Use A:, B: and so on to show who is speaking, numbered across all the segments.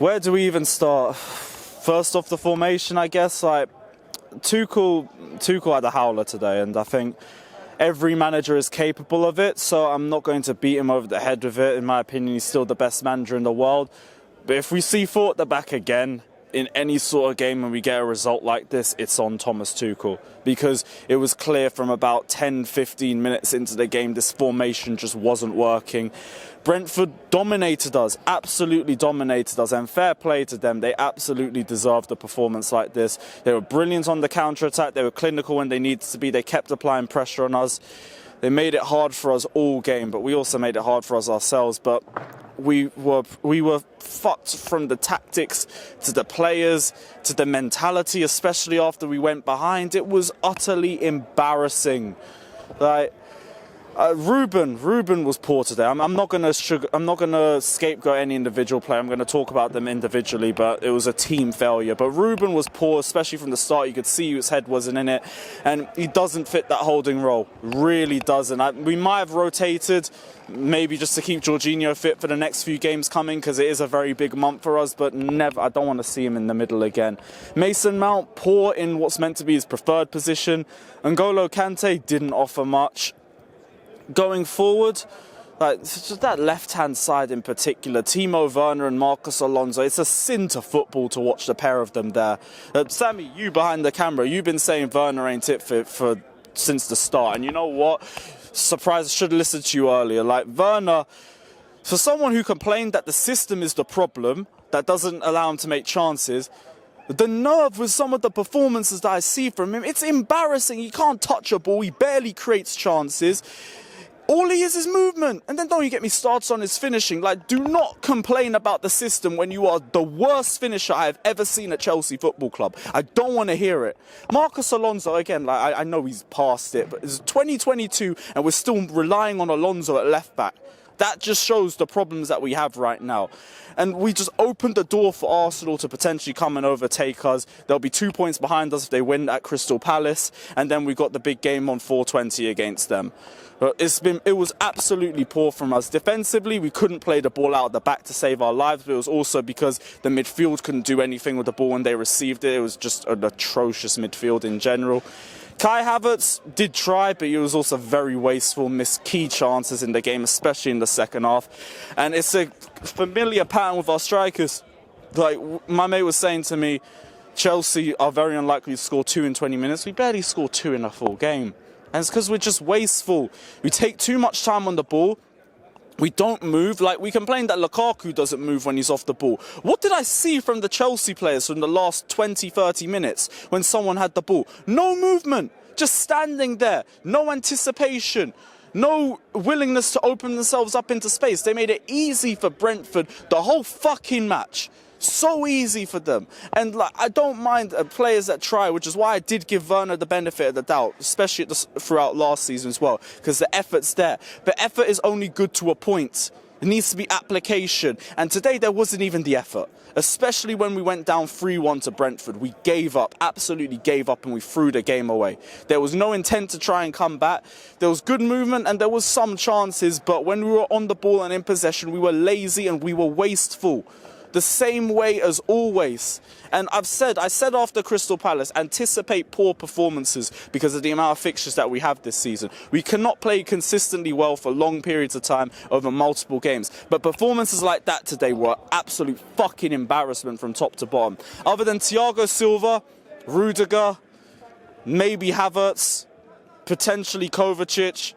A: Where do we even start? First off, the formation, I guess. Like Tuchel had a howler today, and I think every manager is capable of it, so I'm not going to beat him over the head with it. In my opinion, he's still the best manager in the world. But if we see Four at the back again in any sort of game and we get a result like this, it's on Thomas Tuchel, because it was clear from about 10-15 minutes into the game this formation just wasn't working. Brentford dominated us, absolutely dominated us, and fair play to them. They absolutely deserved a performance like this. They were brilliant on the counter-attack, they were clinical when they needed to be, they kept applying pressure on us. They made it hard for us all game, but we also made it hard for us ourselves. But we were fucked from the tactics to the players to the mentality, especially after we went behind. It was utterly embarrassing. Like Ruben was poor today. I'm not gonna scapegoat any individual player. I'm gonna talk about them individually, but it was a team failure. But Ruben was poor, especially from the start. You could see his head wasn't in it, and he doesn't fit that holding role. Really doesn't. We might have rotated, maybe just to keep Jorginho fit for the next few games coming, because it is a very big month for us. But never. I don't want to see him in the middle again. Mason Mount, poor in what's meant to be his preferred position. N'Golo Kante didn't offer much. Going forward, just that left-hand side in particular, Timo Werner and Marcus Alonso, it's a sin to football to watch the pair of them there. Sammy, you behind the camera, you've been saying Werner ain't it for since the start, and you know what? Surprised, I should have listened to you earlier. Like, Werner, for someone who complained that the system is the problem, that doesn't allow him to make chances, the nerve with some of the performances that I see from him, it's embarrassing. He can't touch a ball, he barely creates chances. All he is movement. And then don't you get me started on his finishing. Like, do not complain about the system when you are the worst finisher I have ever seen at Chelsea Football Club. I don't want to hear it. Marcus Alonso, again, like I know he's past it, but it's 2022 and we're still relying on Alonso at left back. That just shows the problems that we have right now. And we just opened the door for Arsenal to potentially come and overtake us. They'll be 2 points behind us if they win at Crystal Palace. And then we got the big game on 4:20 against them. It was absolutely poor from us. Defensively, we couldn't play the ball out of the back to save our lives, but it was also because the midfield couldn't do anything with the ball when they received it. It was just an atrocious midfield in general. Kai Havertz did try, but he was also very wasteful, missed key chances in the game, especially in the second half. And it's a familiar pattern with our strikers. Like my mate was saying to me, Chelsea are very unlikely to score 2 in 20 minutes. We barely score 2 in a full game. And it's because we're just wasteful. We take too much time on the ball. We don't move. Like, we complain that Lukaku doesn't move when he's off the ball. What did I see from the Chelsea players from the last 20, 30 minutes when someone had the ball? No movement. Just standing there. No anticipation. No willingness to open themselves up into space. They made it easy for Brentford the whole fucking match. So easy for them. And like, I don't mind players that try, which is why I did give Werner the benefit of the doubt, especially throughout last season as well, because the effort's there. But effort is only good to a point. It needs to be application. And today there wasn't even the effort, especially when we went down 3-1 to Brentford. We gave up, absolutely gave up, and we threw the game away. There was no intent to try and come back. There was good movement and there was some chances, but when we were on the ball and in possession, we were lazy and we were wasteful. The same way as always. And I said after Crystal Palace, anticipate poor performances because of the amount of fixtures that we have this season. We cannot play consistently well for long periods of time over multiple games. But performances like that today were absolute fucking embarrassment from top to bottom. Other than Thiago Silva, Rudiger, maybe Havertz, potentially Kovacic,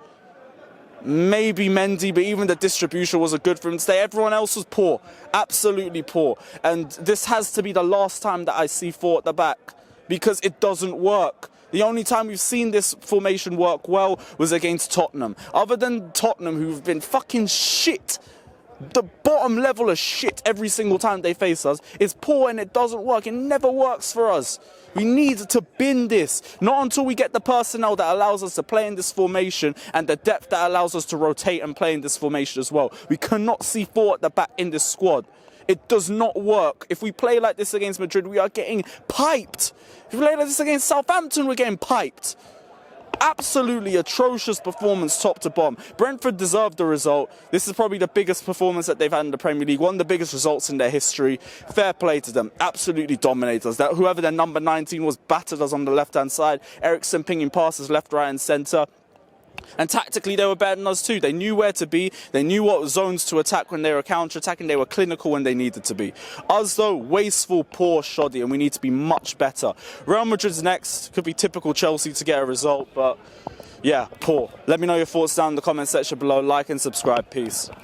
A: maybe Mendy, but even the distribution wasn't good for him today. Everyone else was poor, absolutely poor. And this has to be the last time that I see 4 at the back, because it doesn't work. The only time we've seen this formation work well was against Tottenham. Other than Tottenham, who've been fucking shit, the bottom level of shit every single time they face us, it's poor and it doesn't work. It never works for us. We need to bin this. Not until we get the personnel that allows us to play in this formation and the depth that allows us to rotate and play in this formation as well. We cannot see 4 at the back in this squad. It does not work. If we play like this against Madrid, we are getting piped. If we play like this against Southampton, we're getting piped. Absolutely atrocious performance top to bottom. Brentford deserved the result. This is probably the biggest performance that they've had in the Premier League, one of the biggest results in their history. Fair play to them. Absolutely dominated us. Whoever their number 19 was battered us on the left-hand side. Eriksen pinging passes left, right and centre. And tactically, they were better than us too. They knew where to be. They knew what zones to attack when they were counter-attacking. They were clinical when they needed to be. Us, though, wasteful, poor, shoddy, and we need to be much better. Real Madrid's next. Could be typical Chelsea to get a result, but yeah, poor. Let me know your thoughts down in the comment section below. Like and subscribe. Peace.